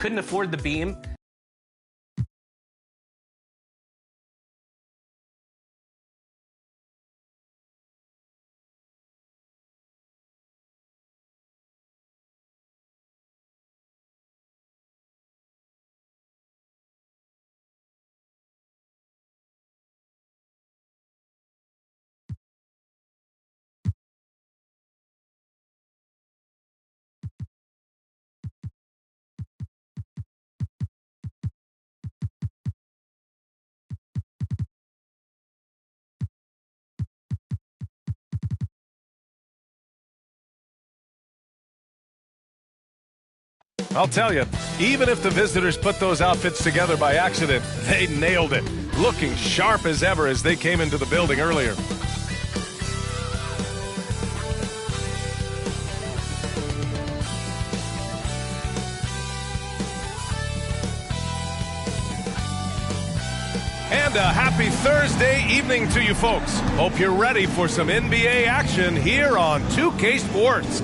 couldn't afford the beam. I'll tell you, even if the visitors put those outfits together by accident, they nailed it. Looking sharp as ever as they came into the building earlier. And a happy Thursday evening to you folks. Hope you're ready for some NBA action here on 2K Sports.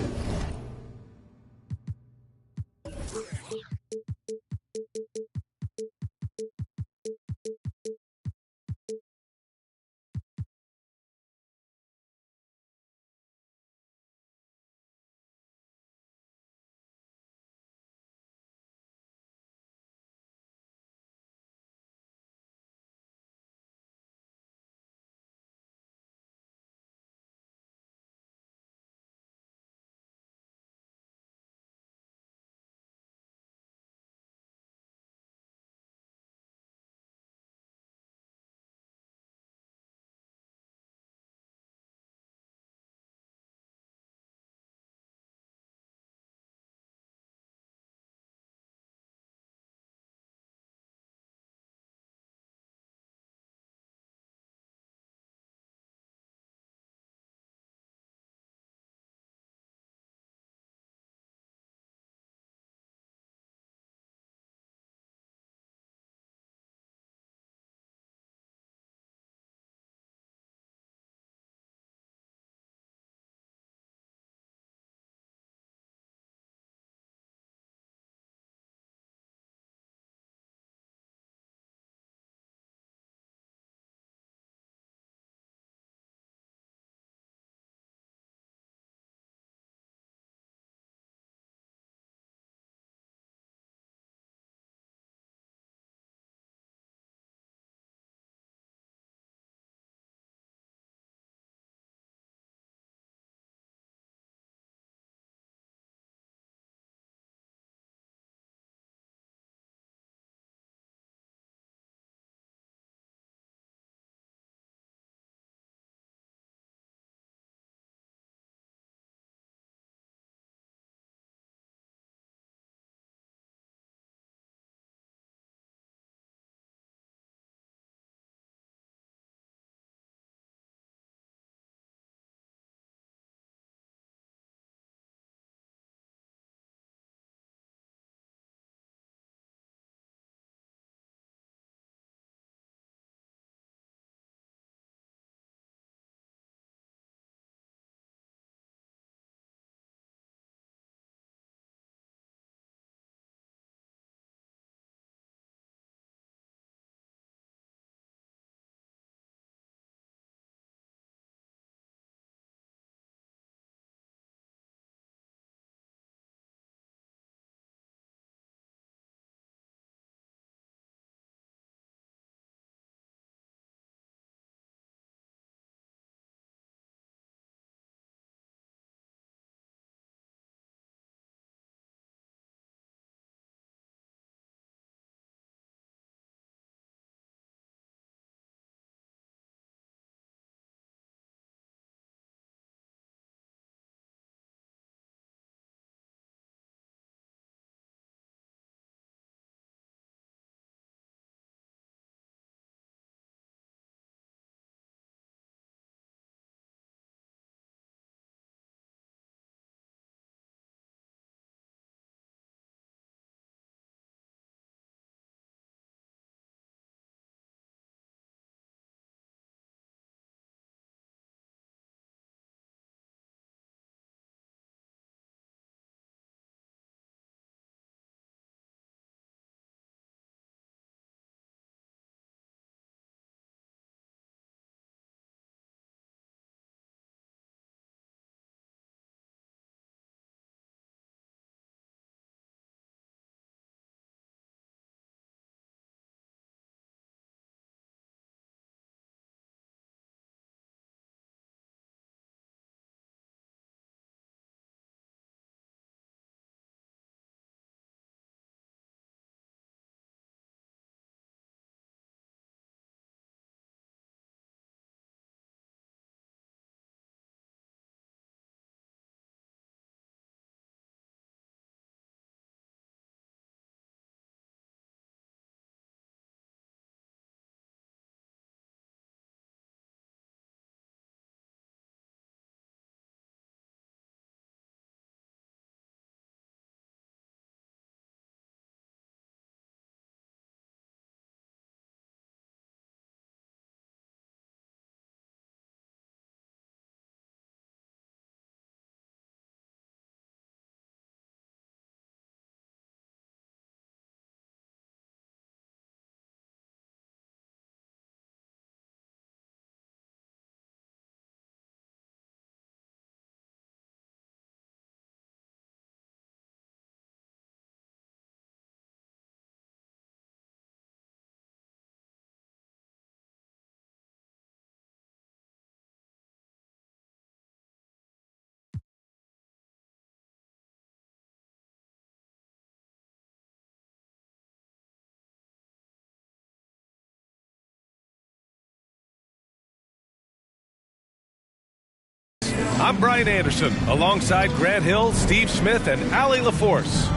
I'm Brian Anderson, alongside Grant Hill, Steve Smith, and Allie LaForce.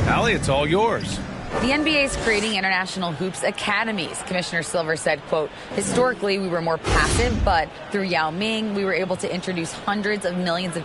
Allie, it's all yours. The NBA is creating international hoops academies. Commissioner Silver said, quote, historically, we were more passive, but through Yao Ming, we were able to introduce hundreds of millions of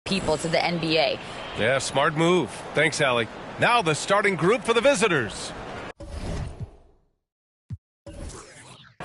people to the NBA. Yeah, smart move. Thanks, Allie. Now the starting group for the visitors.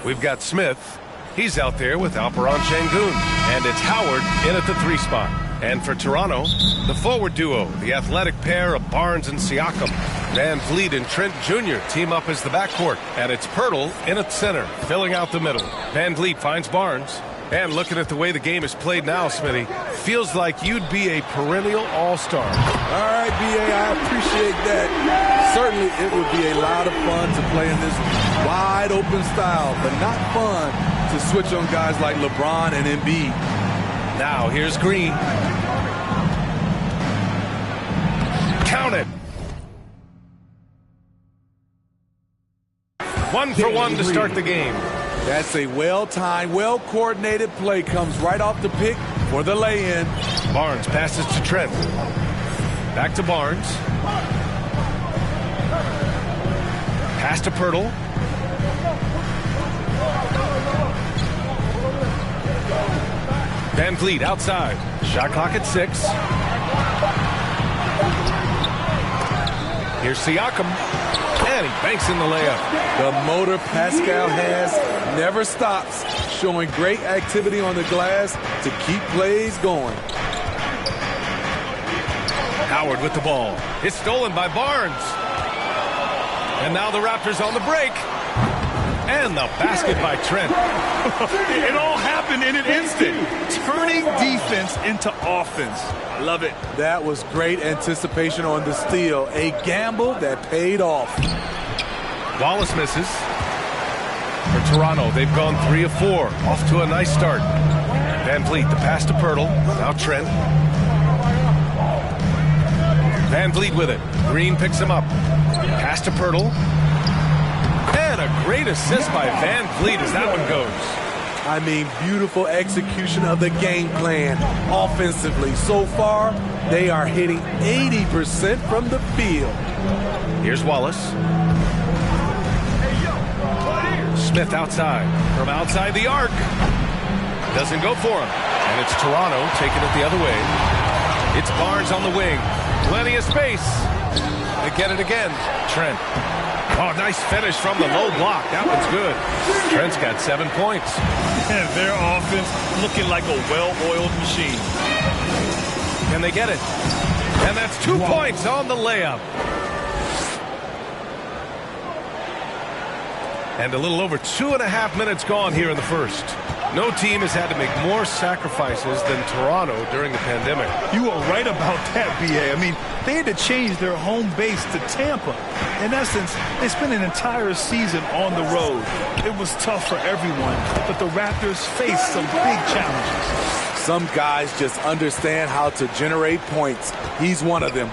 We've got Smith. He's out there with Alperon Şengün. And it's Howard in at the 3 spot. And for Toronto, the forward duo, the athletic pair of Barnes and Siakam. Van Vliet and Trent Jr. team up as the backcourt. And it's Pirtle in at center, filling out the middle. Van Vliet finds Barnes. And looking at the way the game is played now, Smitty, feels like you'd be a perennial all-star. All right, B.A., I appreciate that. Certainly it would be a lot of fun to play in this wide-open style, but not fun to switch on guys like LeBron and Embiid. Now here's Green. Count it. 1 for 1 to start the game. That's a well-timed, well-coordinated play. Comes right off the pick for the lay-in. Barnes passes to Trent. Back to Barnes. Pass to Pirtle. Van Vliet outside. Shot clock at 6. Here's Siakam. And he banks in the layup. The motor Pascal has never stops, showing great activity on the glass to keep plays going. Howard with the ball. It's stolen by Barnes. And now the Raptors on the break. And the basket by Trent. It all happened in an instant. Turning defense into offense. I love it. That was great anticipation on the steal. A gamble that paid off. Wallace misses. For Toronto, they've gone 3 of 4. Off to a nice start. Van Vliet, the pass to Pirtle. Now Trent. Van Vliet with it. Green picks him up. Pass to Pirtle. And a great assist by Van Vliet as that one goes. I mean, beautiful execution of the game plan offensively. So far, they are hitting 80% from the field. Here's Wallace. Smith outside. From outside the arc. Doesn't go for him. And it's Toronto taking it the other way. It's Barnes on the wing. Plenty of space. They get it again. Trent. Oh, nice finish from the low block. That one's good. Trent's got 7 points. And their offense looking like a well-oiled machine. Can they get it? And that's 2 points on the layup. And a little over 2.5 minutes gone here in the first. No team has had to make more sacrifices than Toronto during the pandemic. You are right about that, B.A. I mean, they had to change their home base to Tampa. In essence, they spent an entire season on the road. It was tough for everyone, but the Raptors faced some big challenges. Some guys just understand how to generate points. He's one of them.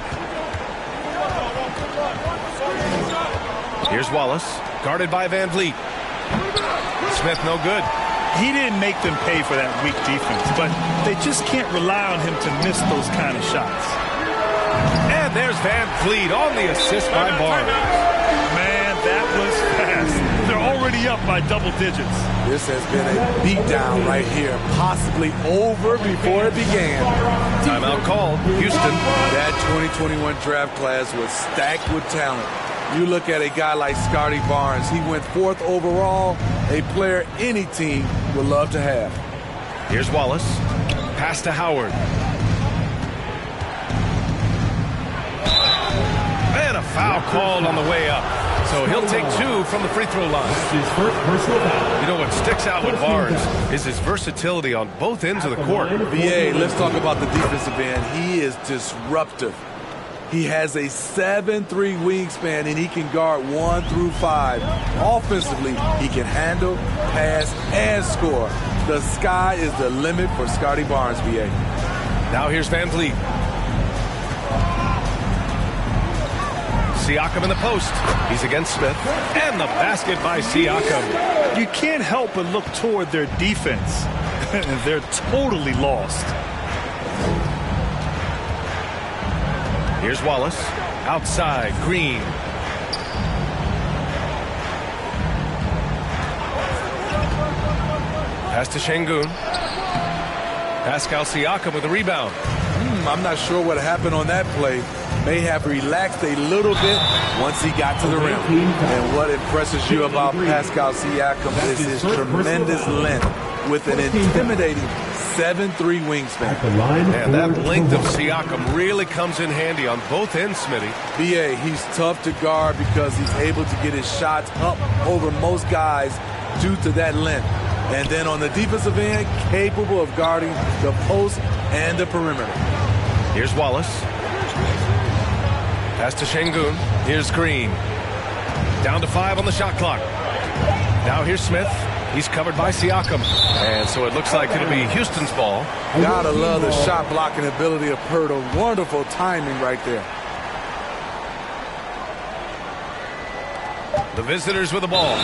Here's Wallace, guarded by Van Vliet. Smith no good. He didn't make them pay for that weak defense, but they just can't rely on him to miss those kind of shots. And there's Van Vliet on the assist by Barnes. Man, that was fast. They're already up by double digits. This has been a beatdown right here, possibly over before it began. Timeout called. Houston. That 2021 draft class was stacked with talent. You look at a guy like Scotty Barnes. He went 4th overall, a player any team would love to have. Here's Wallace. Pass to Howard. And a foul called on the way up. So he'll take 2 from the free throw line. You know what sticks out with Barnes is his versatility on both ends of the court. BA, let's talk about the defensive end. He is disruptive. He has a 7'3" wingspan, and he can guard 1 through 5. Offensively, he can handle, pass, and score. The sky is the limit for Scotty Barnes, BA. Now here's Van Vliet. Siakam in the post. He's against Smith. And the basket by Siakam. You can't help but look toward their defense. They're totally lost. Here's Wallace. Outside, Green. Pass to Şengün. Pascal Siakam with a rebound. I'm not sure what happened on that play. May have relaxed a little bit once he got to the rim. And what impresses you about Pascal Siakam is his tremendous length with an intimidating 7'3" wingspan. And that length of Siakam really comes in handy on both ends, Smitty. BA, he's tough to guard because he's able to get his shots up over most guys due to that length. And then on the defensive end, capable of guarding the post and the perimeter. Here's Wallace. Pass to Şengün. Here's Green. Down to 5 on the shot clock. Now here's Smith. He's covered by Siakam. And so it looks like it'll be Houston's ball. Gotta love the shot blocking ability of Poeltl. Wonderful timing right there. The visitors with the ball.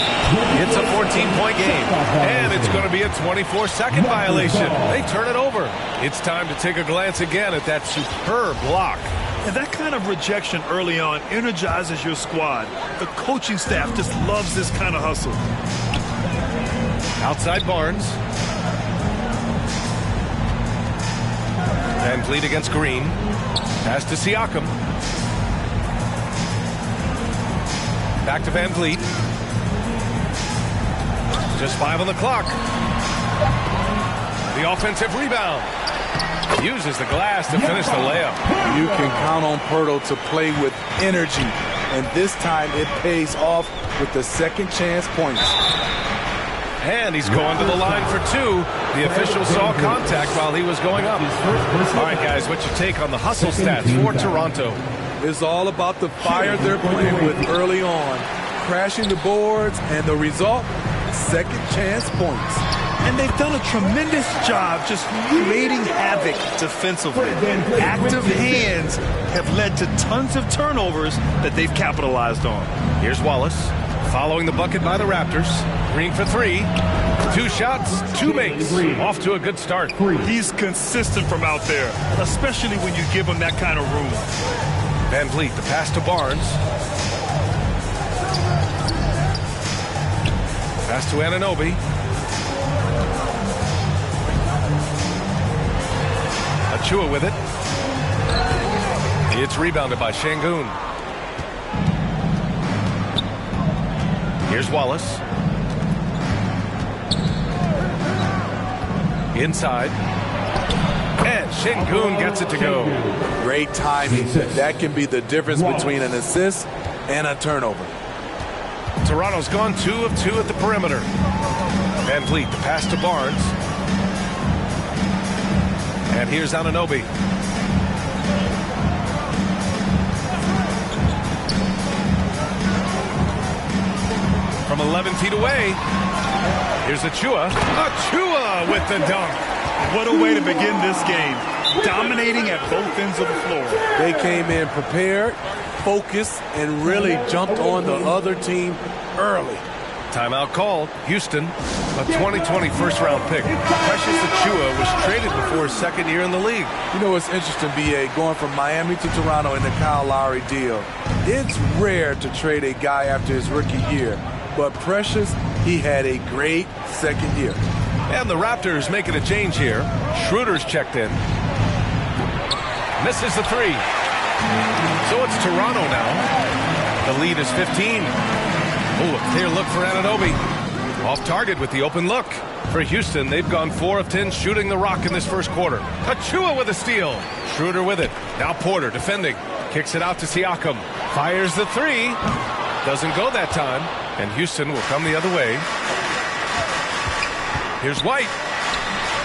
It's a 14-point game. And it's going to be a 24-second violation. They turn it over. It's time to take a glance again at that superb block. And that kind of rejection early on energizes your squad. The coaching staff just loves this kind of hustle. Outside Barnes. Van Vliet against Green. Pass to Siakam. Back to Van Vliet. Just 5 on the clock. The offensive rebound. Uses the glass to finish the layup. You can count on Poeltl to play with energy. And this time it pays off with the second chance points. And he's going to the line for 2. The official saw contact while he was going up. All right, guys, what's your take on the hustle stats for Toronto? It's all about the fire they're playing with early on. Crashing the boards, and the result, second chance points. And they've done a tremendous job just creating havoc defensively. Active hands have led to tons of turnovers that they've capitalized on. Here's Wallace. Following the bucket by the Raptors. Green for 3. 2 shots, 2 makes. Off to a good start. He's consistent from out there, especially when you give him that kind of room. Van Vliet, the pass to Barnes. Pass to Anunoby. Achua with it. It's rebounded by Şengün. Here's Wallace. Inside. And Şengün gets it to go. Great timing. That can be the difference between an assist and a turnover. Toronto's gone 2 of 2 at the perimeter. Van Vliet, the pass to Barnes. And here's Anunoby. From 11 feet away, here's Achua. Achua with the dunk. What a way to begin this game. Dominating at both ends of the floor. They came in prepared, focused, and really jumped on the other team early. Timeout called. Houston, a 2020 first-round pick. Precious Achua was traded before his second year in the league. You know what's interesting, B.A., going from Miami to Toronto in the Kyle Lowry deal. It's rare to trade a guy after his rookie year. But Precious, he had a great second year. And the Raptors making a change here. Schroeder's checked in. Misses the 3. So it's Toronto now. The lead is 15. Oh, a clear look for Anunoby. Off target with the open look. For Houston, they've gone 4 of 10 shooting the rock in this first quarter. Achua with a steal. Schroeder with it. Now Porter defending. Kicks it out to Siakam. Fires the 3. Doesn't go that time, and Houston will come the other way. Here's White.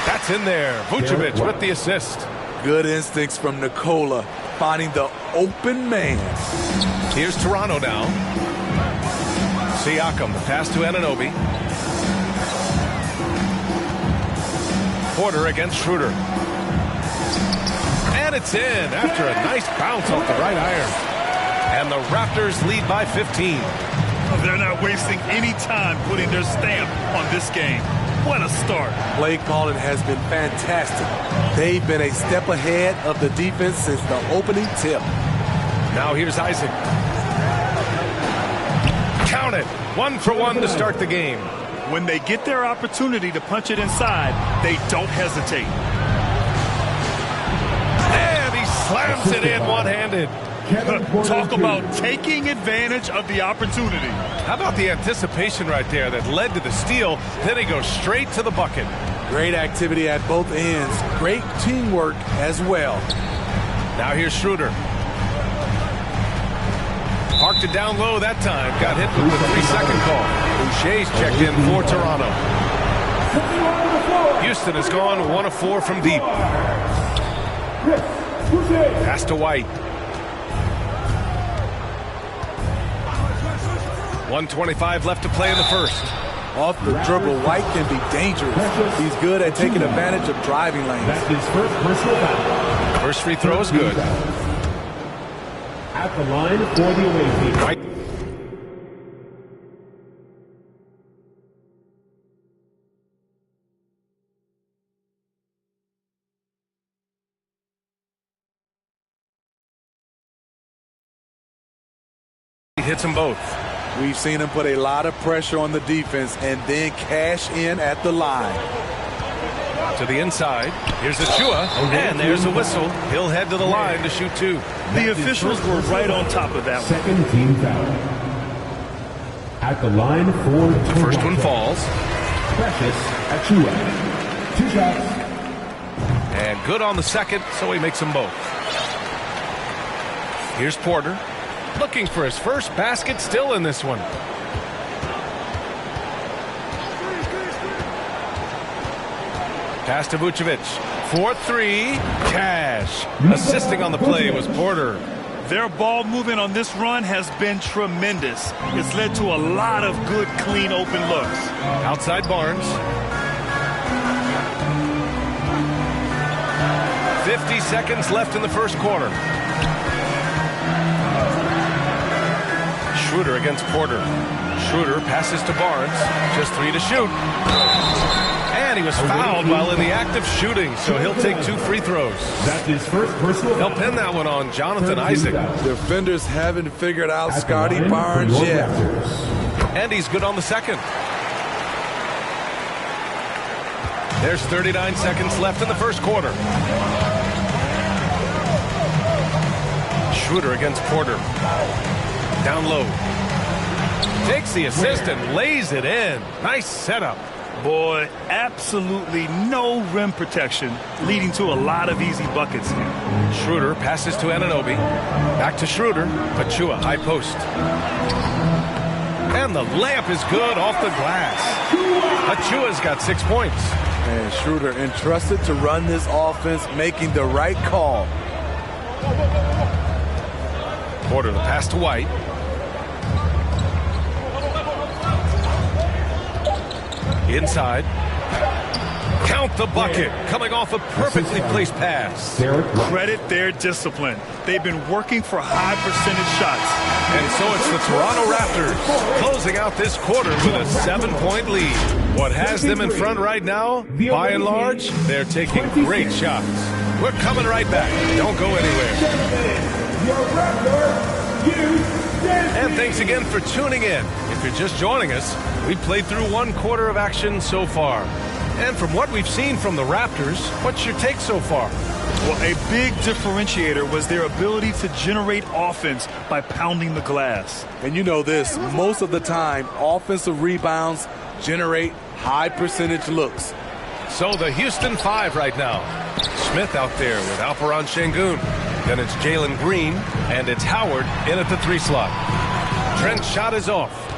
That's in there. Vucevic with the assist. Good instincts from Nikola, finding the open man. Here's Toronto now. Siakam, the pass to Anunoby. Porter against Schroeder. And it's in after a nice bounce off the right iron. And the Raptors lead by 15. They're not wasting any time putting their stamp on this game. What a start. Play calling has been fantastic. They've been a step ahead of the defense since the opening tip. Now here's Isaac. Count it. 1 for 1 to start the game. When they get their opportunity to punch it inside, they don't hesitate. And he slams it in one-handed. Talk about taking advantage of the opportunity. How about the anticipation right there that led to the steal? Then he goes straight to the bucket. Great activity at both ends. Great teamwork as well. Now here's Schroeder. Parked it down low that time. Got hit with the 3-second call. Boucher's checked in for Toronto. Houston has gone 1 of 4 from deep. Pass to White. 1:25 left to play in the first. Off the dribble, White can be dangerous. He's good at taking advantage of driving lanes. That's his first personal foul. First free throw is good. At the line for the away team. White. He hits them both. We've seen him put a lot of pressure on the defense and then cash in at the line. To the inside. Here's Achua, and there's a whistle. He'll head to the line to shoot 2. The officials were right on top of that one. Second team foul. At the line for The first one falls. Precious Achua. 2 shots. And good on the second, so he makes them both. Here's Porter. Looking for his first basket, still in this one. Pass to Vucevic. 4-3. Cash. Assisting on the play was Porter. Their ball movement on this run has been tremendous. It's led to a lot of good, clean, open looks. Outside Barnes. 50 seconds left in the first quarter. Schroeder against Porter. Schroeder passes to Barnes. Just 3 to shoot. And he was fouled while in the act of shooting, so he'll take 2 free throws. That's his first personal They'll foul. pin that one on Jonathan Isaac. Defenders haven't figured out At the Scotty line Barnes for your yet. Raptors. And he's good on the second. There's 39 seconds left in the first quarter. Schroeder against Porter. Down low. Takes the assist and lays it in. Nice setup. Boy, absolutely no rim protection, leading to a lot of easy buckets here. Schroeder passes to Anunoby. Back to Schroeder. Achua, high post. And the layup is good off the glass. Achua's got 6 points. And Schroeder entrusted to run this offense, making the right call. Porter, the pass to White. Inside. Count the bucket. Coming off a perfectly placed pass. Credit their discipline. They've been working for high percentage shots. And so it's the Toronto Raptors closing out this quarter with a 7-point lead. What has them in front right now, by and large, they're taking great shots. We're coming right back. Don't go anywhere. And thanks again for tuning in. If you're just joining us, we played through 1 quarter of action so far. And from what we've seen from the Raptors, what's your take so far? Well, a big differentiator was their ability to generate offense by pounding the glass. And you know this, most of the time, offensive rebounds generate high percentage looks. So the Houston 5 right now. Smith out there with Alperon Şengün. Then it's Jalen Green, and it's Howard in at the 3 slot. Trent's shot is off.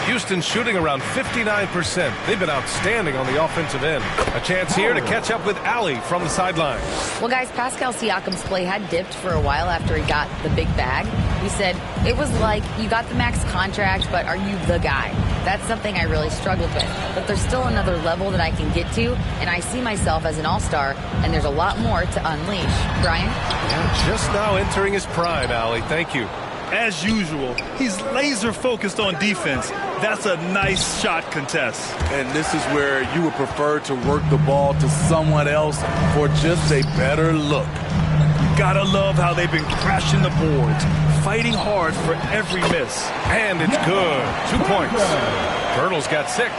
Houston shooting around 59%. They've been outstanding on the offensive end. A chance here to catch up with Allie from the sideline. Well, guys, Pascal Siakam's play had dipped for a while after he got the big bag. He said, it was like, you got the max contract, but are you the guy? That's something I really struggled with. But there's still another level that I can get to, and I see myself as an all-star, and there's a lot more to unleash. Brian? Yeah, just now entering his prime, Allie. Thank you. As usual, he's laser focused on defense. That's a nice shot contest. And this is where you would prefer to work the ball to someone else for just a better look. Gotta love how they've been crashing the boards, fighting hard for every miss. And it's good. 2 points. Pirtle's got 6.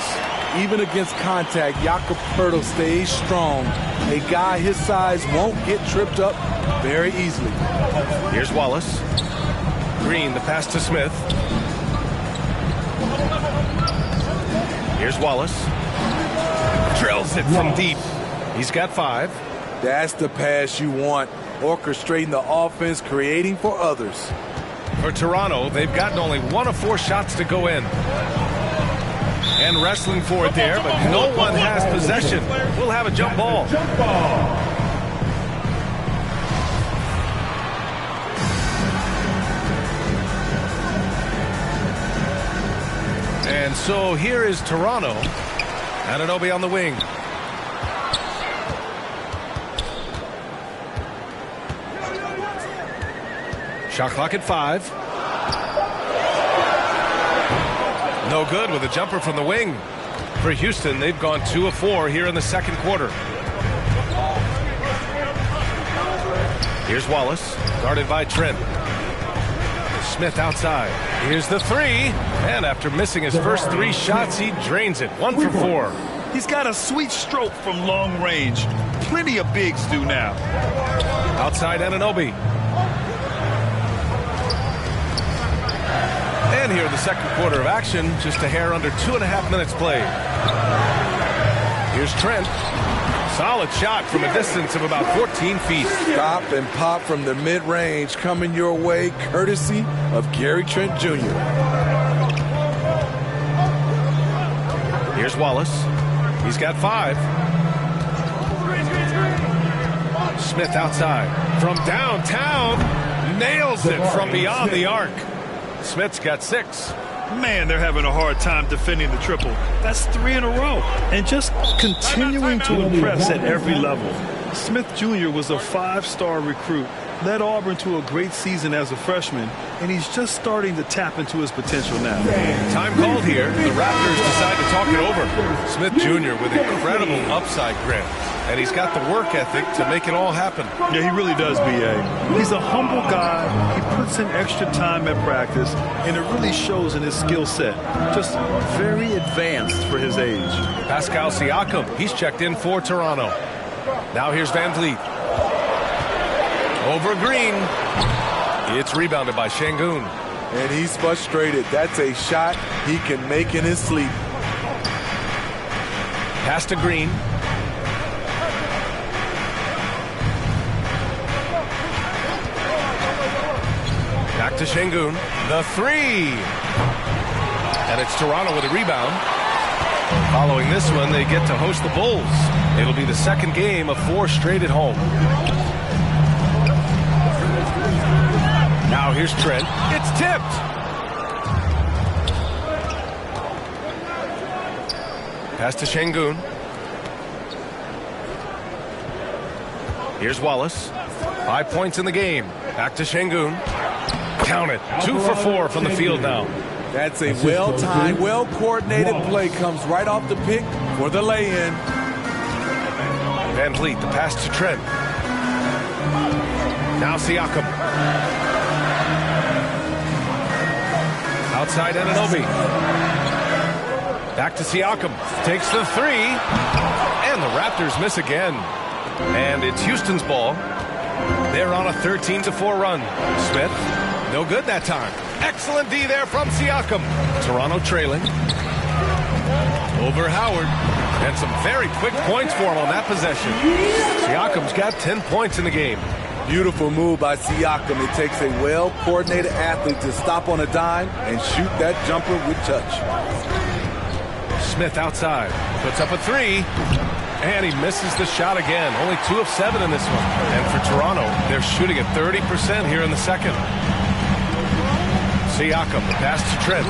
Even against contact, Jakob Pirtle stays strong. A guy his size won't get tripped up very easily. Here's Wallace. Green, the pass to Smith. Here's Wallace. Drills it from deep. He's got 5. That's the pass you want. Orchestrating the offense, creating for others. For Toronto, they've gotten only 1 of 4 shots to go in. And wrestling for it there, but no one has possession. We'll have a jump ball. And so here is Toronto. Anunoby on the wing. Shot clock at 5. No good with a jumper from the wing. For Houston, they've gone 2 of 4 here in the second quarter. Here's Wallace, guarded by Trent. Smith outside. Here's the 3. And after missing his first 3 shots, he drains it. 1 for 4. He's got a sweet stroke from long range. Plenty of bigs do now. Outside Anunoby. And here in the second quarter of action, just a hair under 2.5 minutes played. Here's Trent. Solid shot from a distance of about 14 feet. Stop and pop from the mid-range coming your way, courtesy of Gary Trent Jr. Here's Wallace. He's got 5. Smith outside. From downtown. Nails it from beyond the arc. Smith's got 6. Man, they're having a hard time defending the triple. That's 3 in a row. And just continuing to impress at every level. Smith Jr. was a 5-star recruit, led Auburn to a great season as a freshman, and he's just starting to tap into his potential now. Time called here. The Raptors decide to talk it over. Smith Jr. with incredible upside grit. And he's got the work ethic to make it all happen. Yeah, he really does, B.A. He's a humble guy. He puts in extra time at practice, and it really shows in his skill set. Just very advanced for his age. Pascal Siakam, he's checked in for Toronto. Now here's Van Vliet. Over Green. It's rebounded by Şengün. And he's frustrated. That's a shot he can make in his sleep. Pass to Green. Back to Şengün. The 3. And it's Toronto with a rebound. Following this one, they get to host the Bulls. It'll be the second game of 4 straight at home. Now here's Trent. It's tipped. Pass to Şengün. Here's Wallace. 5 points in the game. Back to Şengün. Count it. 2 for 4 from the field now. That's a well-timed, well-coordinated play. Comes right off the pick for the lay-in. Van Vliet, the pass to Trent. Now Siakam. Outside Anunoby. Back to Siakam. Takes the 3. And the Raptors miss again. And it's Houston's ball. They're on a 13-4 run. Smith, no good that time. Excellent D there from Siakam. Toronto trailing. Over Howard. And some very quick points for him on that possession. Siakam's got 10 points in the game. Beautiful move by Siakam. It takes a well-coordinated athlete to stop on a dime and shoot that jumper with touch. Smith outside, puts up a three, and he misses the shot again. Only 2 of 7 in this one. And for Toronto, they're shooting at 30% here in the second. Siakam, the pass to Trent.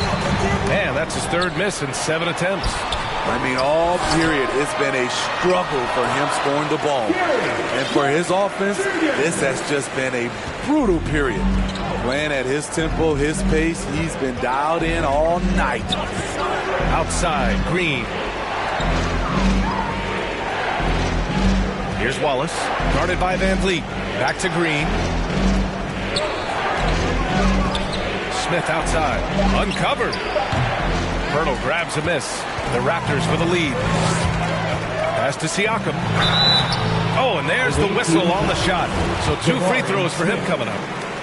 Man, that's his 3rd miss in 7 attempts. I mean, all period, it's been a struggle for him scoring the ball. And for his offense, this has just been a brutal period. Playing at his tempo, his pace, he's been dialed in all night. Outside, Green. Here's Wallace, guarded by Van Vliet. Back to Green. Smith outside, uncovered. Hurdle grabs a miss. The Raptors with a lead. Pass to Siakam. Oh, and there's the whistle on the shot. So 2 free throws for him coming up.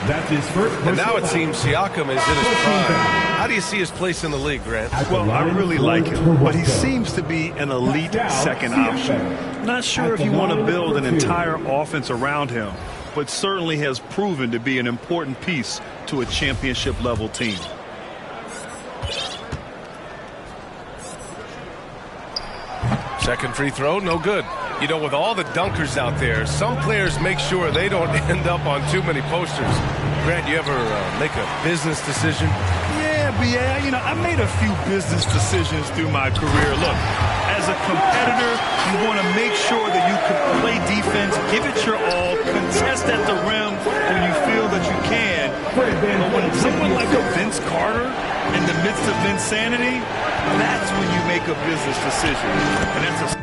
That's his first. And now it seems Siakam is in his prime. How do you see his place in the league, Grant? Well, I really like him, but he seems to be an elite second option. Not sure if you want to build an entire offense around him, but certainly has proven to be an important piece to a championship-level team. Second free throw, no good. You know, with all the dunkers out there, some players make sure they don't end up on too many posters. Grant, you ever make a business decision? Yeah, you know, I made a few business decisions through my career. Look, as a competitor, you want to make sure that you can play defense, give it your all, contest at the rim when you feel that you can. But when someone like a Vince Carter in the midst of insanity, that's when you make a business decision. And that's a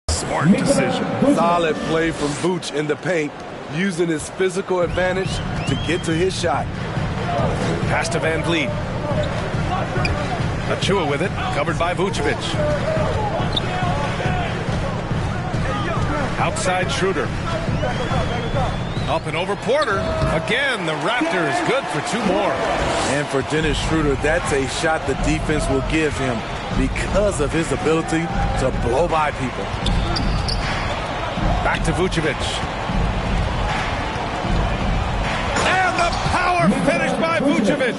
smart decision. Solid play from Vooch in the paint, using his physical advantage to get to his shot. Pass to Van Vliet. Achua with it, covered by Vucevic. Outside Schroeder. Up and over Porter. Again, the Raptors good for 2 more. And for Dennis Schroeder, that's a shot the defense will give him because of his ability to blow by people. Back to Vucevic. And the power finish by Vucevic.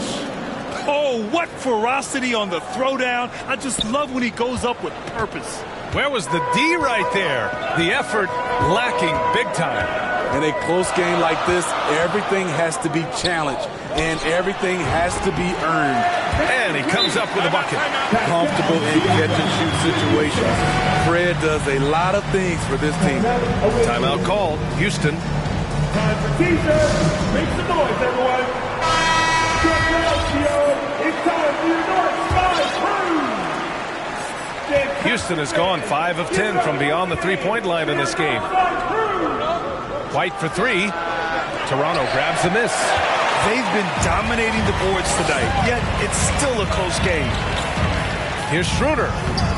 Oh, what ferocity on the throwdown. I just love when he goes up with purpose. Where was the D right there? The effort lacking big time. In a close game like this, everything has to be challenged and everything has to be earned. And he comes up with a bucket. Comfortable in catch-and-shoot situations. Fred does a lot of things for this team. Timeout called. Houston. Time for T-shirt. Make some noise, everyone. It's time for your North Side Crew. Houston has gone 5 of 10 from beyond the three-point line in this game. White for 3. Toronto grabs the miss. They've been dominating the boards tonight, yet it's still a close game. Here's Schroeder.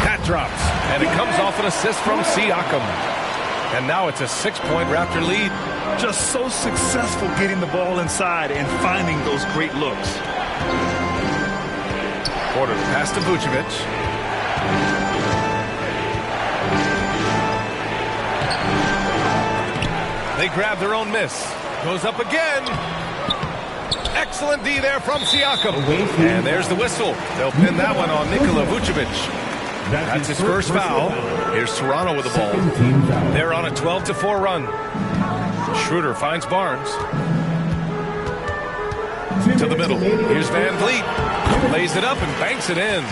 That drops, and it comes off an assist from Siakam. And now it's a 6-point Raptor lead. Just so successful getting the ball inside and finding those great looks. Porter pass to Vucevic. They grab their own miss. Goes up again. Excellent D there from Siakam. And there's the whistle. They'll pin that one on Nikola Vucevic. That's his first foul. Here's Toronto with the ball. They're on a 12-4 run. Schroeder finds Barnes. To the middle. Here's Van Vliet. Lays it up and banks it in.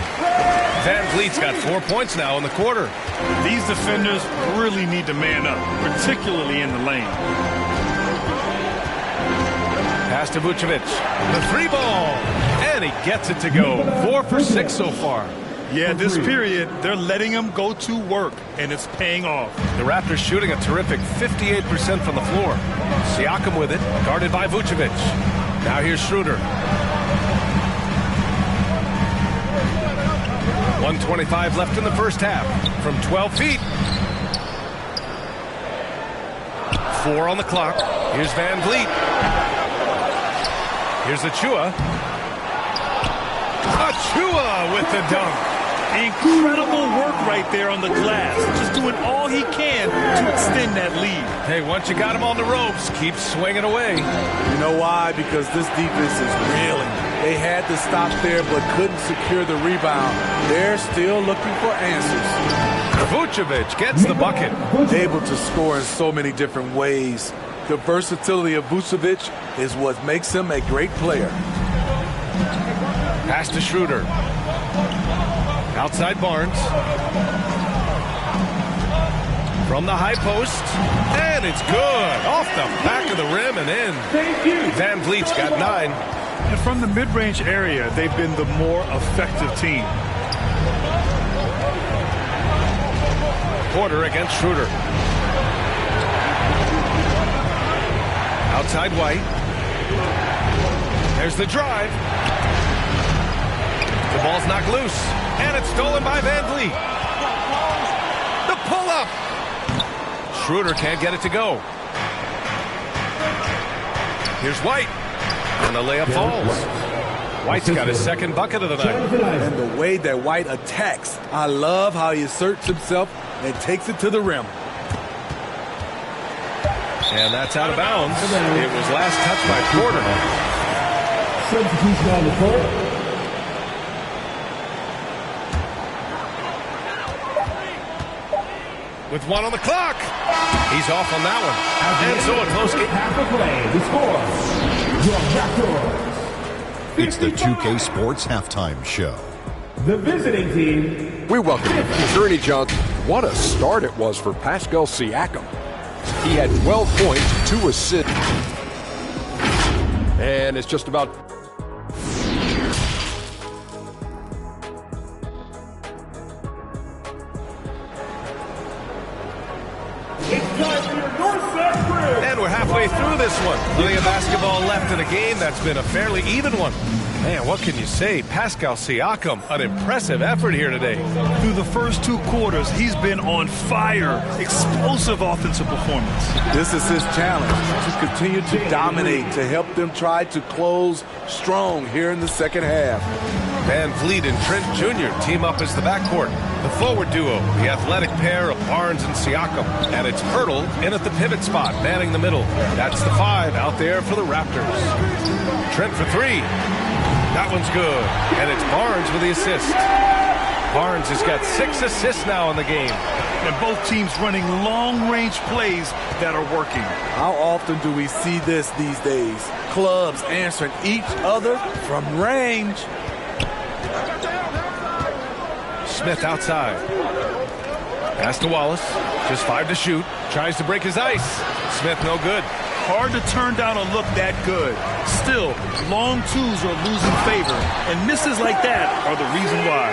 Van Vliet's got 4 points now in the quarter. These defenders really need to man up, particularly in the lane. Pass to Vucevic. The 3-ball. And he gets it to go. 4 for 6 so far. Yeah, this period, they're letting him go to work, and it's paying off. The Raptors shooting a terrific 58% from the floor. Siakam with it, guarded by Vucevic. Now here's Schroeder. 1:25 left in the first half. From 12 feet. 4 on the clock. Here's Van Vliet. Here's Achua. Chua with the dunk. Incredible work right there on the glass. Just doing all he can to extend that lead. Hey, once you got him on the ropes, keep swinging away. You know why? Because this defense is reeling. They had to stop there but couldn't secure the rebound. They're still looking for answers. Vucevic gets the bucket. Able to score in so many different ways. The versatility of Vucevic is what makes him a great player. Pass to Schroeder. Outside Barnes. From the high post. And it's good. Off the back of the rim and in. Thank you. Van Vliet's got 9. And from the mid-range area, they've been the more effective team. Porter against Schroeder. Outside White. There's the drive. The ball's knocked loose. And it's stolen by Van Vliet. The pull-up. Schroeder can't get it to go. Here's White. And the layup falls. White's got his second bucket of the night. And the way that White attacks, I love how he asserts himself and takes it to the rim. And that's out of bounds. It was last touched by Porter. Substitution on the court. With 1 on the clock. He's off on that one. And so a close game. Half a play. The score. Your Raptors. It's the 2K Sports Halftime Show. The visiting team. We welcome Journey Johnson. What a start it was for Pascal Siakam. He had 12 points, 2 assists. And it's just about... And we're halfway through this one. Plenty of basketball left in a game that's been a fairly even one. Man, what can you say? Pascal Siakam, an impressive effort here today. Through the first 2 quarters, he's been on fire. Explosive offensive performance. This is his challenge, to continue to dominate, to help them try to close strong here in the second half. Van Vliet and Trent Jr. team up as the backcourt. The forward duo, the athletic pair of Barnes and Siakam. And it's Hurdle in at the pivot spot, manning the middle. That's the 5 out there for the Raptors. Trent for 3. That one's good. And it's Barnes with the assist. Barnes has got 6 assists now in the game. And both teams running long-range plays that are working. How often do we see this these days? Clubs answering each other from range. Smith outside. Pass to Wallace. Just 5 to shoot. Tries to break his ice. Smith no good. Hard to turn down a look that good. Still, long twos are losing favor, and misses like that are the reason why.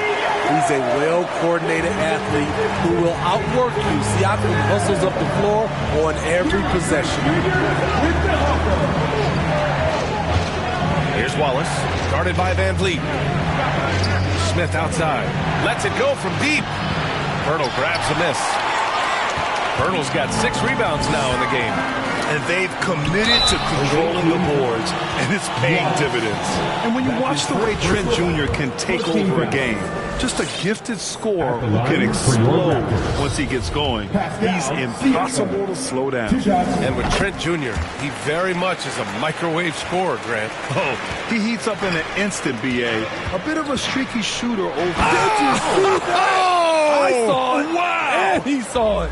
He's a well-coordinated athlete who will outwork you. Siakam hustles up the floor on every possession. Here's Wallace, guarded by Van Vliet. Smith outside. Lets it go from deep. Hurdle grabs a miss. Hurdle's got 6 rebounds now in the game. And they've committed to controlling the boards, and it's paying dividends. And when you watch the way Trent Jr. can take over a game, just a gifted scorer who can explode once he gets going. He's impossible to slow down. And with Trent Jr., he very much is a microwave scorer, Grant. Oh, he heats up in an instant, B.A. A bit of a streaky shooter over there. I saw it. Wow! And he saw it.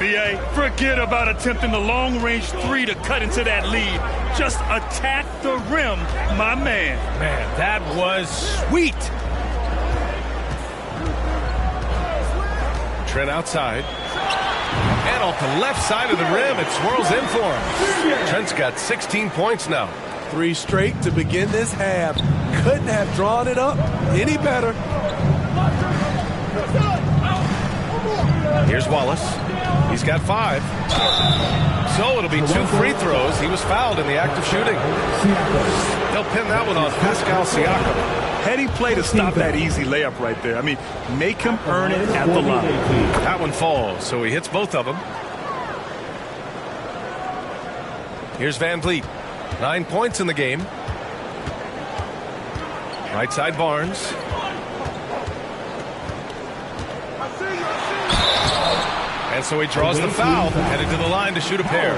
B.A., forget about attempting the long-range 3 to cut into that lead. Just attack the rim, my man. Man, that was sweet. Trent outside. And off the left side of the rim, it swirls in for him. Trent's got 16 points now. 3 straight to begin this half. Couldn't have drawn it up any better. Here's Wallace. He's got 5. So it'll be 2 free throws. He was fouled in the act of shooting. They'll pin that one on Pascal Siakam. Heady play to stop that easy layup right there. I mean, make him earn it at the line. That one falls, so he hits both of them. Here's Van Vliet. 9 points in the game. Right side Barnes. And so he draws the foul, headed to the line to shoot a pair.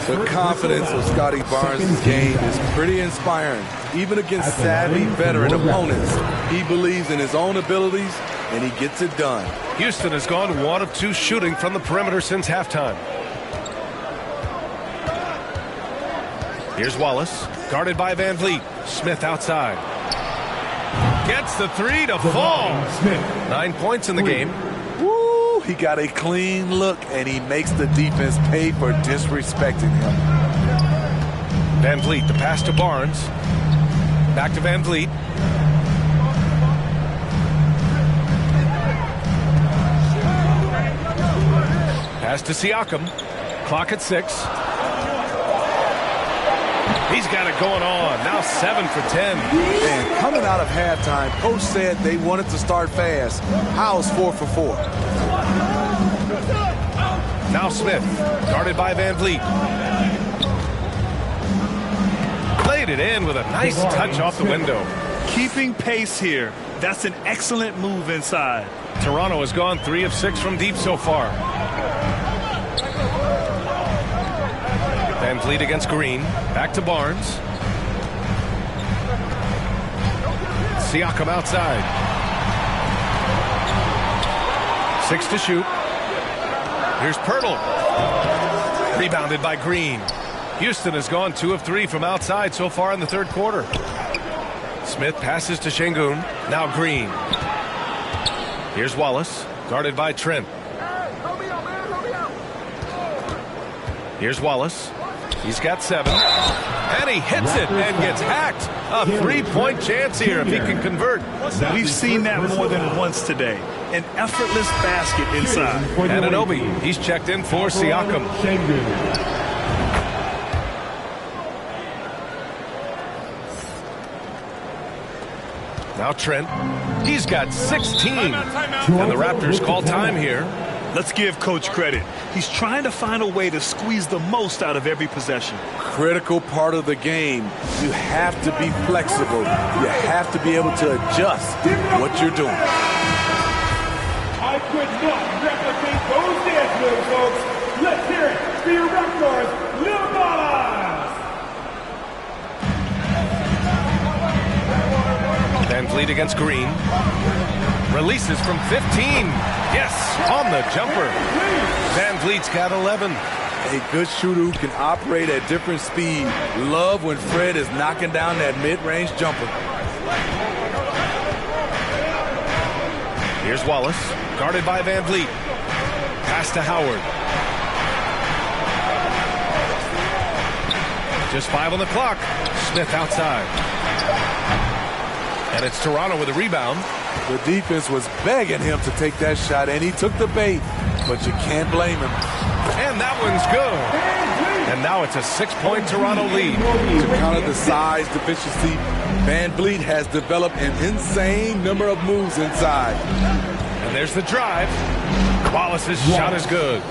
The confidence of Scotty Barnes' game is pretty inspiring. Even against savvy veteran opponents, he believes in his own abilities, and he gets it done. Houston has gone 1 of 2 shooting from the perimeter since halftime. Here's Wallace, guarded by Van Vliet. Smith outside. Gets the 3 to fall. 9 points in the game. Woo, he got a clean look, and he makes the defense pay for disrespecting him. Van Vliet, the pass to Barnes. Back to Van Vliet. Pass to Siakam. Clock at 6. He's got it going on. Now 7 for 10. And coming out of halftime, coach said they wanted to start fast. How's 4 for 4? Now Smith, guarded by Van Vliet. Laid it in with a nice touch off the window. Keeping pace here. That's an excellent move inside. Toronto has gone 3 of 6 from deep so far. Van Vliet against Green. Back to Barnes. Siakam outside. 6 to shoot. Here's Pirtle. Rebounded by Green. Houston has gone 2 of 3 from outside so far in the third quarter. Smith passes to Şengün. Now Green. Here's Wallace, guarded by Trent. Here's Wallace. He's got 7. And he hits it and gets hacked. A 3-point chance here if he can convert. We've seen that more than once today. An effortless basket inside. Anunoby, he's checked in for Siakam. Now Trent. He's got 16. And the Raptors call time here. Let's give Coach credit. He's trying to find a way to squeeze the most out of every possession. Critical part of the game. You have to be flexible. You have to be able to adjust what you're doing. I could not replicate those dance moves, folks. Let's hear it for your Raptors, Little Ballas. Van Vliet against Green. Releases from 15. Yes, on the jumper. Van Vliet's got 11. A good shooter who can operate at different speed. Love when Fred is knocking down that mid-range jumper. Here's Wallace, guarded by Van Vliet. Pass to Howard. Just 5 on the clock. Smith outside. And it's Toronto with a rebound. The defense was begging him to take that shot, and he took the bait, but you can't blame him. And that one's good. And now it's a 6-point Toronto lead. To counter the size deficiency, Van Vliet has developed an insane number of moves inside. And there's the drive. Wallace's shot is good.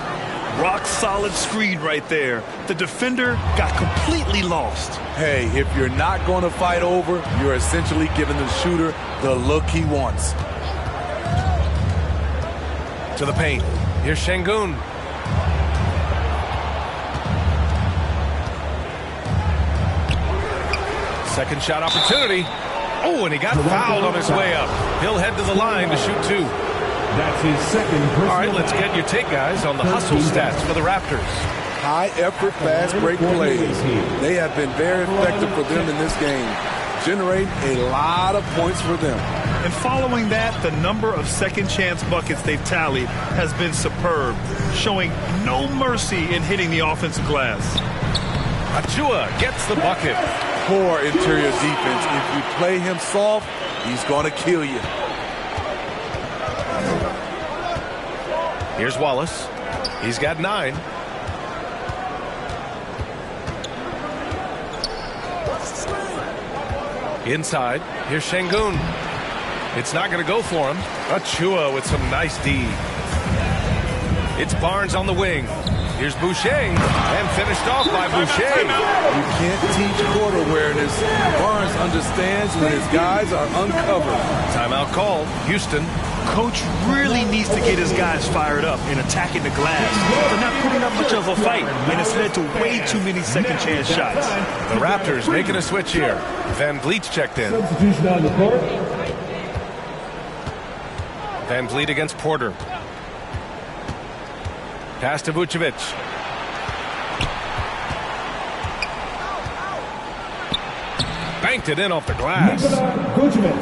Rock solid screen right there. The defender got completely lost. Hey, if you're not going to fight over, you're essentially giving the shooter the look he wants. To the paint. Here's Şengün. Second shot opportunity. Oh, and he got fouled on his way up. He'll head to the line to shoot 2. That's his second. All right, let's get your take, guys, on the hustle stats for the Raptors. High-effort, fast-break plays. They have been very effective for them in this game. Generate a lot of points for them. And following that, the number of second-chance buckets they've tallied has been superb, showing no mercy in hitting the offensive glass. Achua gets the bucket. Poor interior defense. If you play him soft, he's going to kill you. Here's Wallace. He's got 9. Inside. Here's Şengün. It's not going to go for him. Achua with some nice D. It's Barnes on the wing. Here's Boucher, and finished off by Boucher. You can't teach court awareness. Barnes understands when his guys are uncovered. Timeout called. Houston. Coach really needs to get his guys fired up in attacking the glass. They're not putting up much of a fight, and it's led to way too many second chance shots. The Raptors making a switch here. Van Vliet's checked in. Substitution on the court. Van Vliet against Porter. Pass to Vucevic. Banked it in off the glass.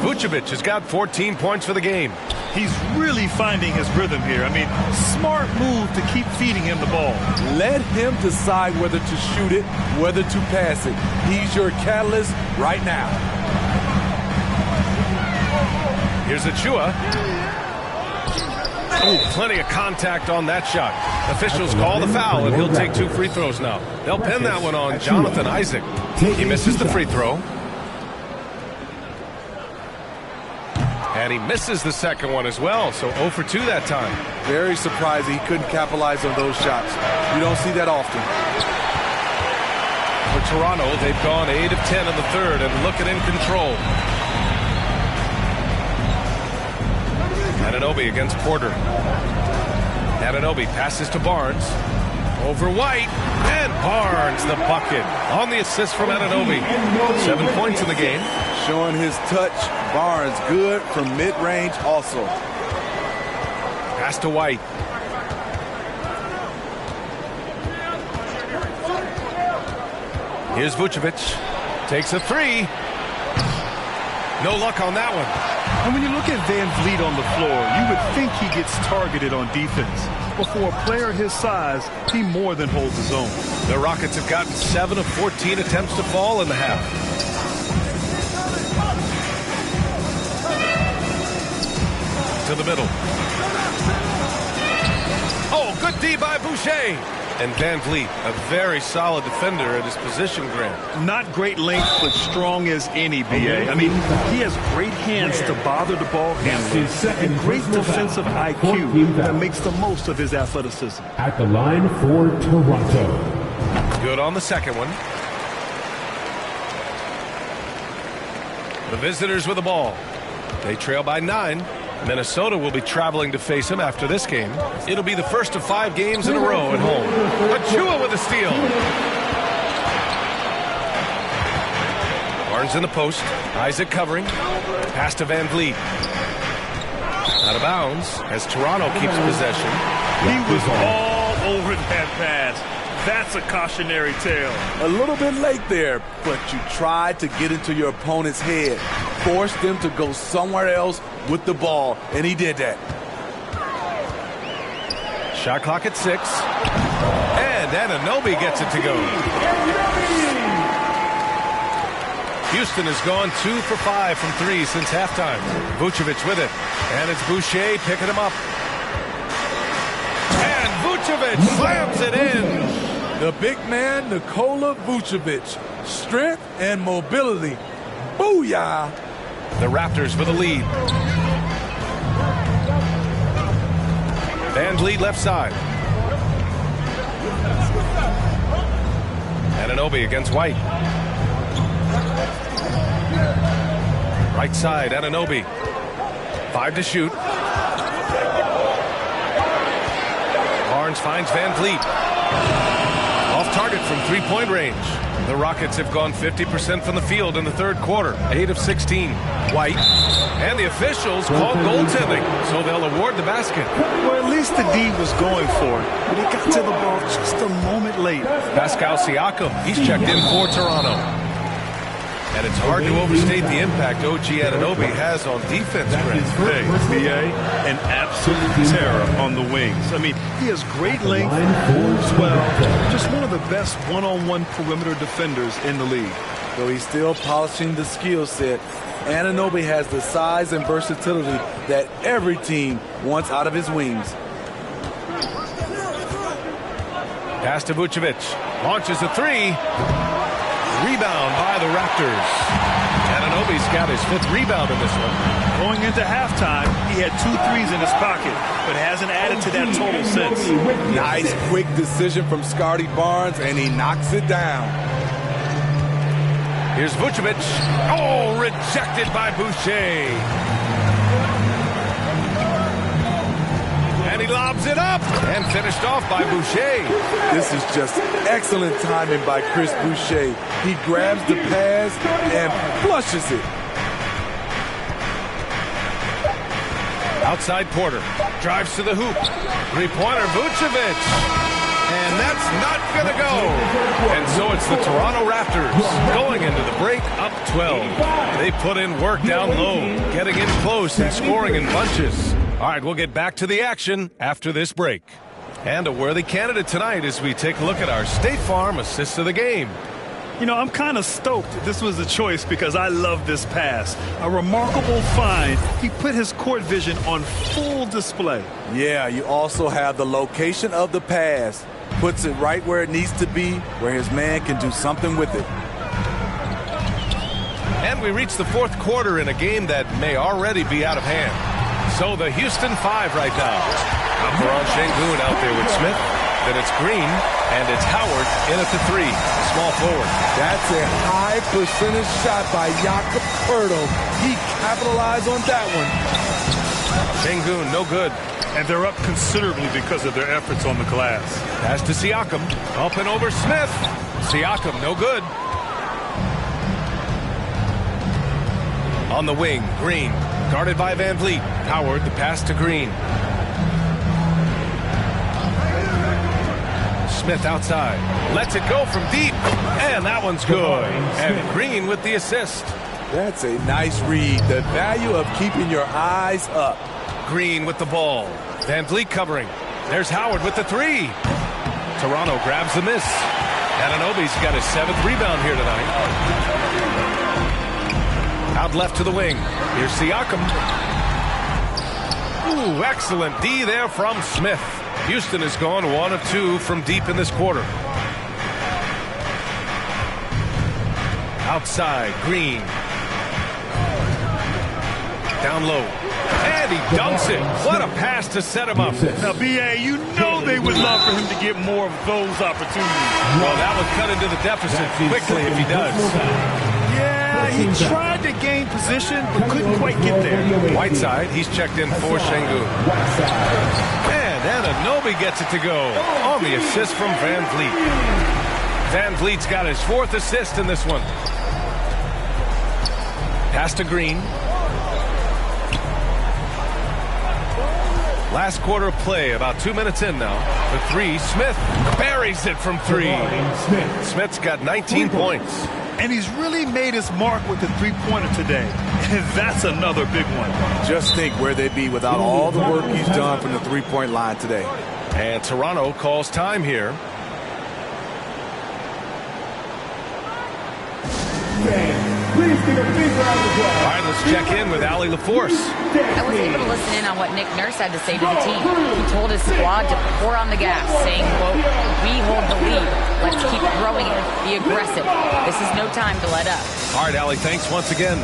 Vucevic has got 14 points for the game. He's really finding his rhythm here. I mean, smart move to keep feeding him the ball. Let him decide whether to shoot it, whether to pass it. He's your catalyst right now. Here's Achua. Ooh, plenty of contact on that shot. Officials call the foul, and he'll take 2 free throws now. They'll pin that one on Jonathan Isaac. He misses the free throw. And he misses the second one as well, so 0 for 2 that time. Very surprised he couldn't capitalize on those shots. You don't see that often. For Toronto, they've gone 8 of 10 in the third and looking in control. Anunoby against Porter. Anunoby passes to Barnes. Over White. And Barnes, the bucket. On the assist from Anunoby. 7 points in the game. Showing his touch. Barnes good from mid-range also. Pass to White. Here's Vucevic. Takes a 3. No luck on that one. And when you look at Van Vliet on the floor, you would think he gets targeted on defense. But for a player his size, he more than holds his own. The Rockets have gotten 7 of 14 attempts to fall in the half. To the middle. Oh, good D by Boucher. And Van Vliet, a very solid defender at his position, Grant. Not great length, but strong as any, B.A. I mean, he has great hands to bother the ball handler and great defensive IQ that makes the most of his athleticism. At the line for Toronto. Good on the second one. The visitors with the ball. They trail by 9. Minnesota will be traveling to face him after this game. It'll be the first of 5 games in a row at home. Achua with a steal. Barnes in the post. Isaac covering. Pass to Van Vliet. Out of bounds as Toronto keeps possession. He was all over that pass. That's a cautionary tale. A little bit late there, but you tried to get into your opponent's head. Force them to go somewhere else with the ball, and he did that. Shot clock at 6. And Anunoby gets it to go. Houston has gone 2 for 5 from 3 since halftime. Vucevic with it. And it's Boucher picking him up. And Vucevic slams it in. The big man, Nikola Vucevic. Strength and mobility. Booyah! The Raptors with a lead. Van Vliet left side. Anunoby against White. Right side, Anunoby. 5 to shoot. Barnes finds Van Vliet. Off target from 3-point range. The Rockets have gone 50% from the field in the third quarter. 8 of 16. White. And the officials called goaltending, so they'll award the basket. Well, at least the D was going for it, but he got to the ball just a moment late. Pascal Siakam, he's checked in for Toronto. And it's hard to overstate the impact OG Anunoby has on defense, Grant. Hey, B.A., an absolute terror on the wings. I mean, he has great length, moves well, just one of the best one-on-one perimeter defenders in the league. Though he's still polishing the skill set, Anunoby has the size and versatility that every team wants out of his wings. Pass to Vucevic. Launches a 3. Rebound by the Raptors. Anunoby Ananobi's got his 5th rebound in this one. Going into halftime, he had 2 threes in his pocket, but hasn't added to that total since. Nice quick decision from Scotty Barnes, and he knocks it down. Here's Vucevic. Oh, rejected by Boucher. And he lobs it up and finished off by Boucher. This is just excellent timing by Chris Boucher. He grabs the pass and flushes it. Outside Porter. Drives to the hoop. 3-pointer Vucevic. And that's not going to go. And so it's the Toronto Raptors going into the break up 12. They put in work down low, getting in close and scoring in bunches. All right, we'll get back to the action after this break. And a worthy candidate tonight as we take a look at our State Farm assist of the game. You know, I'm kind of stoked this was a choice because I love this pass. A remarkable find. He put his court vision on full display. Yeah, you also have the location of the pass. Puts it right where it needs to be, where his man can do something with it. And we reach the 4th quarter in a game that may already be out of hand. So the Houston 5 right now. Alperon Şengün out there with Smith. Then it's Green, and it's Howard in at the 3, small forward. That's a high percentage shot by Jakob Poeltl. He capitalized on that one. Şengün, no good. And they're up considerably because of their efforts on the glass. Pass to Siakam. Up and over Smith. Siakam, no good. On the wing, Green. Guarded by Van Vliet. Howard, the pass to Green. Smith outside. Lets it go from deep. And that one's good. And Green with the assist. That's a nice read. The value of keeping your eyes up. Green with the ball. Van Vliet covering. There's Howard with the 3. Toronto grabs the miss. Ananobi's got his 7th rebound here tonight. Out left to the wing. Here's Siakam. Ooh, excellent D there from Smith. Houston has gone 1 of 2 from deep in this quarter. Outside, Green. Down low. And he dunks it. What a pass to set him up. Now, B.A., you know they would love for him to get more of those opportunities. Well, that would cut into the deficit quickly if he does. Yeah, he tried to gain position, but couldn't quite get there. Whiteside, he's checked in for Şengün. And Anunoby gets it to go on the assist from Van Vliet. Van Vliet's got his 4th assist in this one. Pass to Green. Last quarter of play, about 2 minutes in now. The 3, Smith buries it from 3. Smith's got 19 points. And he's really made his mark with the 3-pointer today. And that's another big one. Just think where they'd be without all the work he's done from the 3-point line today. And Toronto calls time here. Please give a big round of applause. All right, let's check in with Allie LaForce. I was able to listen in on what Nick Nurse had to say to the team. He told his squad to pour on the gas, saying, quote, "We hold the lead. Let's keep throwing it. Be aggressive. This is no time to let up." All right, Allie, thanks once again.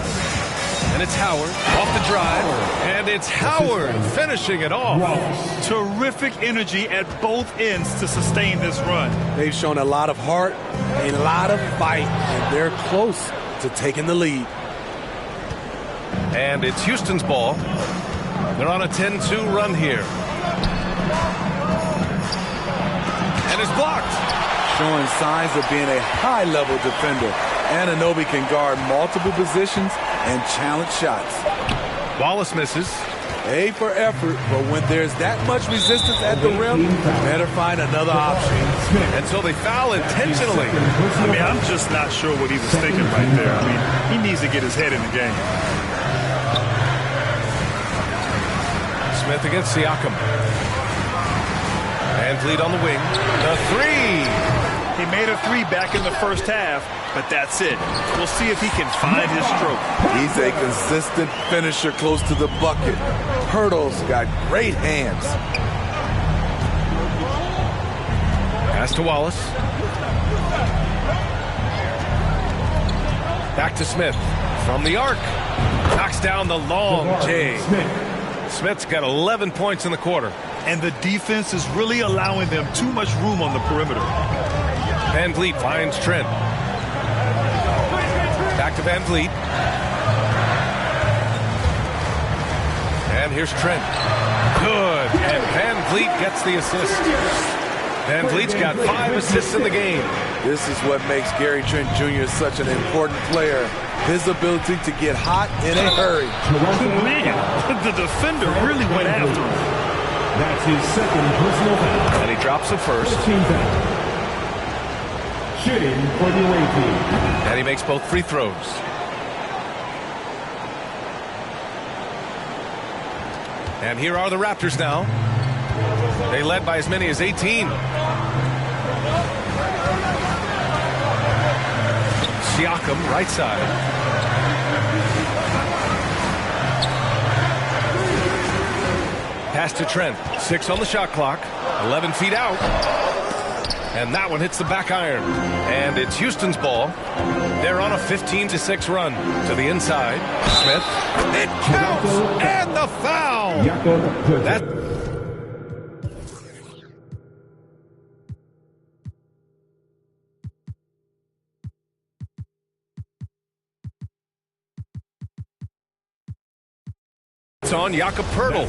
And it's Howard off the drive. And it's Howard finishing it off. Terrific energy at both ends to sustain this run. They've shown a lot of heart, a lot of fight, and they're close to taking the lead. And it's Houston's ball. They're on a 10-2 run here. And it's blocked. Showing signs of being a high-level defender. Anunoby can guard multiple positions and challenge shots. Wallace misses. A for effort, but when there's that much resistance at the rim, better find another option. And so they foul intentionally. I mean, I'm just not sure what he was thinking right there. I mean, he needs to get his head in the game. Smith against Siakam. Van Vliet on the wing. The 3. He made a 3 back in the first half, but that's it. We'll see if he can find his stroke. He's a consistent finisher close to the bucket. Poeltl's got great hands. Pass to Wallace. Back to Smith. From the arc. Knocks down the long J. Smith's got 11 points in the quarter. And the defense is really allowing them too much room on the perimeter. Van Vliet finds Trent. Back to Van Vliet. And here's Trent. Good. And Van Vliet gets the assist. Van Vliet's got 5 assists in the game. This is what makes Gary Trent Jr. such an important player. His ability to get hot in a hurry. Man, the defender really went after him. That's his second personal foul. And he drops the first. Shooting for the away team. And he makes both free throws. And here are the Raptors now. They led by as many as 18. Siakam, right side. Pass to Trent. 6 on the shot clock. 11 feet out. And that one hits the back iron. And it's Houston's ball. They're on a 15-6 run. To the inside. Smith. It counts! And the foul! That... on Jakob Poeltl.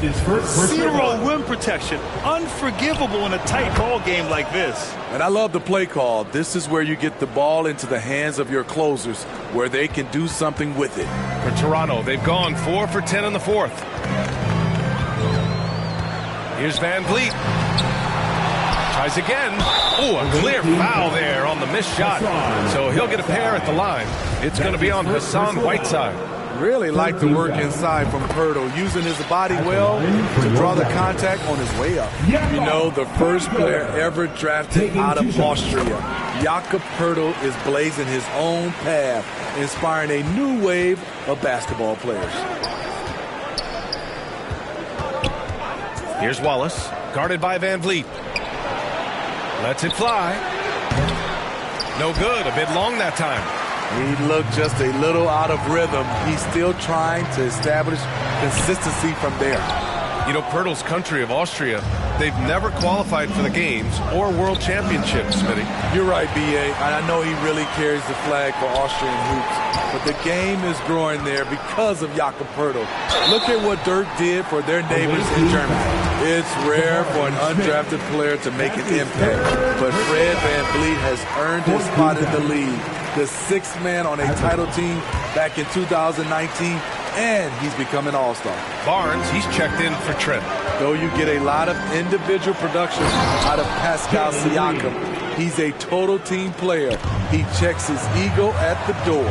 Zero rim protection. Unforgivable in a tight ball game like this. And I love the play call. This is where you get the ball into the hands of your closers, where they can do something with it. For Toronto, they've gone 4 for 10 in the fourth. Here's Van Vliet. Tries again. Oh, a clear foul there on the missed shot. So he'll get a pair at the line. It's going to be on Hassan Whiteside. Really like the work inside from Poeltl, using his body well to draw the contact on his way up. You know, the first player ever drafted out of Austria, Jakob Poeltl, is blazing his own path, inspiring a new wave of basketball players. Here's Wallace, guarded by Van Vliet. Lets it fly. No good, a bit long that time. He looked just a little out of rhythm. He's still trying to establish consistency from there. You know, Poeltl's country of Austria, they've never qualified for the games or world championships, Smitty. You're right, B.A. And I know he really carries the flag for Austrian hoops. But the game is growing there because of Jakob Poeltl. Look at what Dirk did for their neighbors in Germany. It's rare for an undrafted player to make an impact. But Fred Van Vliet has earned his spot in the league. The 6th man on a title team back in 2019, and he's become an all-star. Barnes, he's checked in for Trent. Though you get a lot of individual production out of Pascal Siakam, he's a total team player. He checks his ego at the door.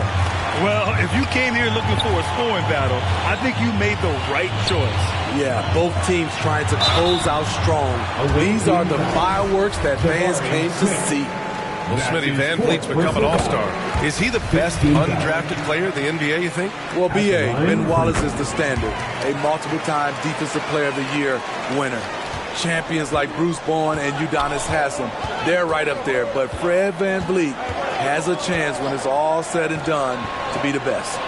Well, if you came here looking for a scoring battle, I think you made the right choice. Yeah, both teams trying to close out strong. These are the fireworks that fans came to see. Well, Smitty, Van Vliet's become an all-star. Is he the best undrafted player in the NBA, you think? Well, B.A., Ben Wallace is the standard. A multiple-time Defensive Player of the Year winner. Champions like Bruce Bowen and Udonis Haslem, they're right up there. But Fred Van Vliet has a chance when it's all said and done to be the best.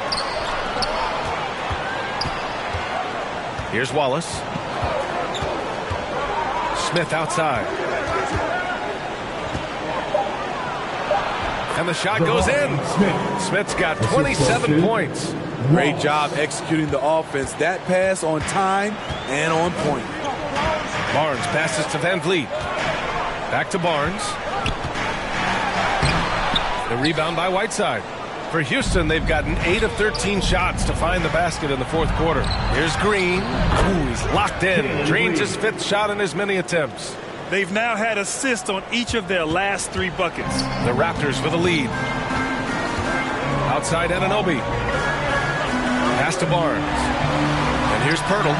Here's Wallace. Smith outside. And the shot goes in. Smith's got 27 points. Great job executing the offense. That pass on time and on point. Barnes passes to Van Vliet. Back to Barnes. The rebound by Whiteside. For Houston, they've gotten 8 of 13 shots to find the basket in the fourth quarter. Here's Green. Ooh, he's locked in. Drains his 5th shot in as many attempts. They've now had assists on each of their last 3 buckets. The Raptors with a lead. Outside Anunoby. Pass to Barnes. And here's Poeltl.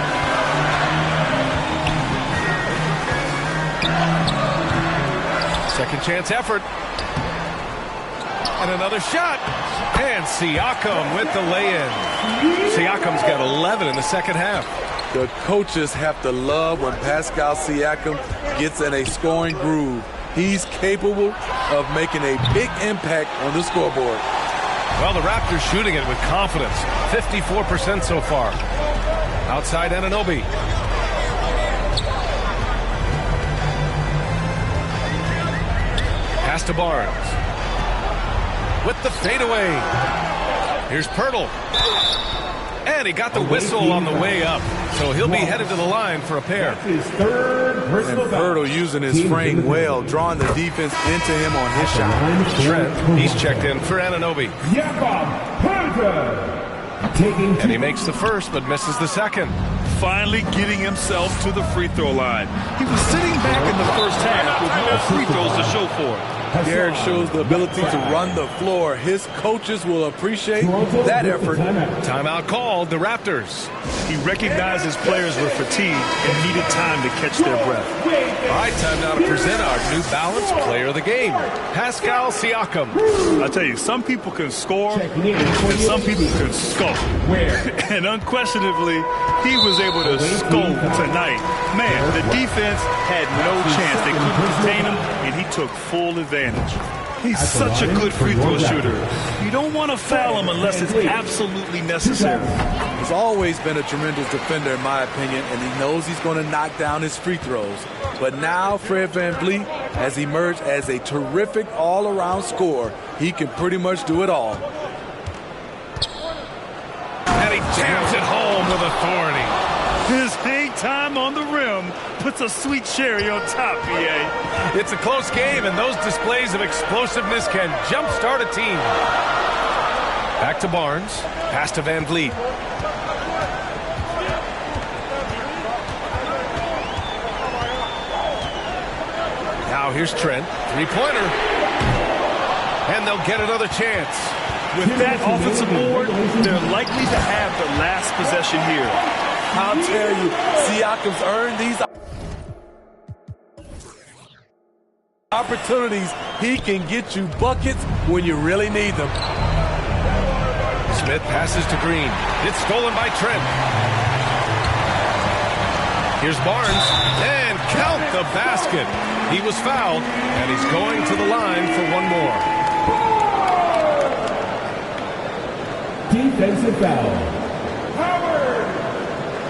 Second chance effort. And another shot. And Siakam with the lay-in. Siakam's got 11 in the second half. The coaches have to love when Pascal Siakam gets in a scoring groove. He's capable of making a big impact on the scoreboard. Well, the Raptors shooting it with confidence. 54% so far. Outside Anunoby. Pass to Barnes. With the fadeaway. Here's Pirtle. And he got the whistle on the way up. So he'll be headed to the line for a pair. His third personal foul. Pirtle using his frame well, drawing the defense into him on his shot. Trent, he's checked in for Anunoby. And he makes the first, but misses the second. Finally getting himself to the free throw line. He was sitting back in the first half with no free throws to show for it. Derek shows the ability to run the floor. His coaches will appreciate that effort. Timeout called, the Raptors. He recognized his players were fatigued and needed time to catch their breath. All right, time now to present our New Balance Player of the Game, Pascal Siakam. I tell you, some people can score and some people can scope. And unquestionably, he was able to scope tonight. Man, the defense had no chance. They couldn't contain him, and he took full advantage. He's such a good free throw shooter. You don't want to foul him unless it's absolutely necessary. He's always been a tremendous defender, in my opinion, and he knows he's going to knock down his free throws. But now Fred VanVleet has emerged as a terrific all-around scorer. He can pretty much do it all. And he jams it home with authority. His hang time on the rim puts a sweet cherry on top, BA. It's a close game, and those displays of explosiveness can jumpstart a team. Back to Barnes. Pass to VanVleet. Now here's Trent. Three-pointer. And they'll get another chance. With that offensive board, they're likely to have the last possession here. I'll tell you, Siakam's earned these opportunities. He can get you buckets when you really need them. Smith passes to Green. It's stolen by Trent. Here's Barnes. And count the basket. He was fouled, and he's going to the line for one more. Defensive foul. Howard.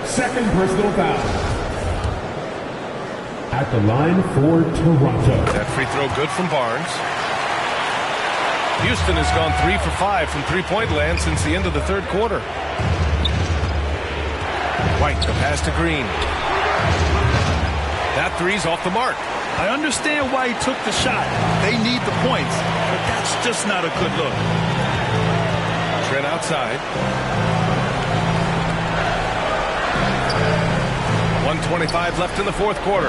Second personal foul. At the line for Toronto. That free throw good from Barnes. Houston has gone 3 for 5 from three-point land since the end of the third quarter. White, the pass to Green. That three's off the mark. I understand why he took the shot. They need the points, but that's just not a good look. Trent outside. 1:25 left in the fourth quarter.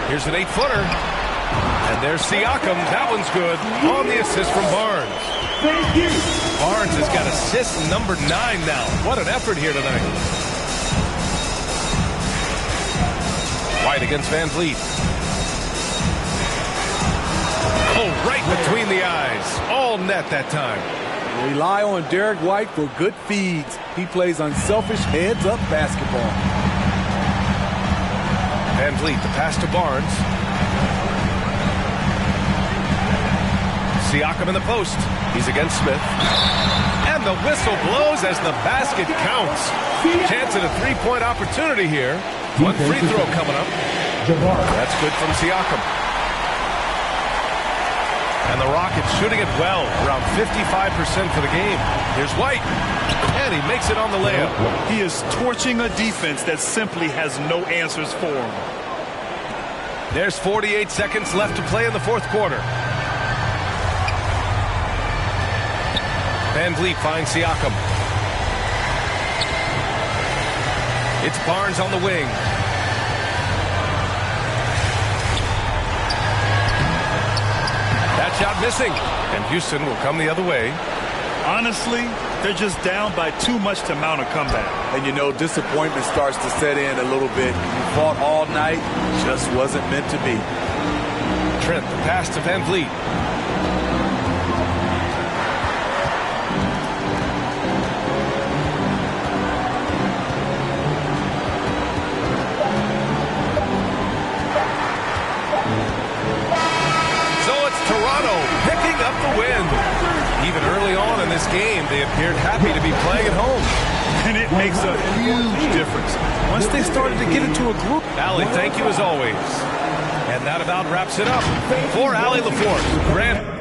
Here's an 8-footer. And there's Siakam. That one's good on the assist from Barnes. Thank you. Barnes has got assist number 9 now. What an effort here tonight. White against VanVleet. Oh, right between the eyes. All net that time. Rely on Derek White for good feeds. He plays unselfish heads-up basketball. VanVleet, the pass to Barnes. Siakam in the post. He's against Smith. And the whistle blows as the basket counts. Chance at a three-point opportunity here. One free throw coming up. That's good from Siakam. And the Rockets shooting it well, around 55% for the game. Here's White. And he makes it on the layup. He is torching a defense that simply has no answers for him. There's 48 seconds left to play in the fourth quarter. VanVleet finds Siakam. It's Barnes on the wing. That shot missing. And Houston will come the other way. Honestly, they're just down by too much to mount a comeback. And you know, disappointment starts to set in a little bit. You fought all night, just wasn't meant to be. Trent, the pass to VanVleet. So it's Toronto picking up the win. Even they appeared happy to be playing at home. And it makes a huge difference. Once they started to get into a group. Allie, thank you as always. And that about wraps it up. For Allie LaForce, Grant.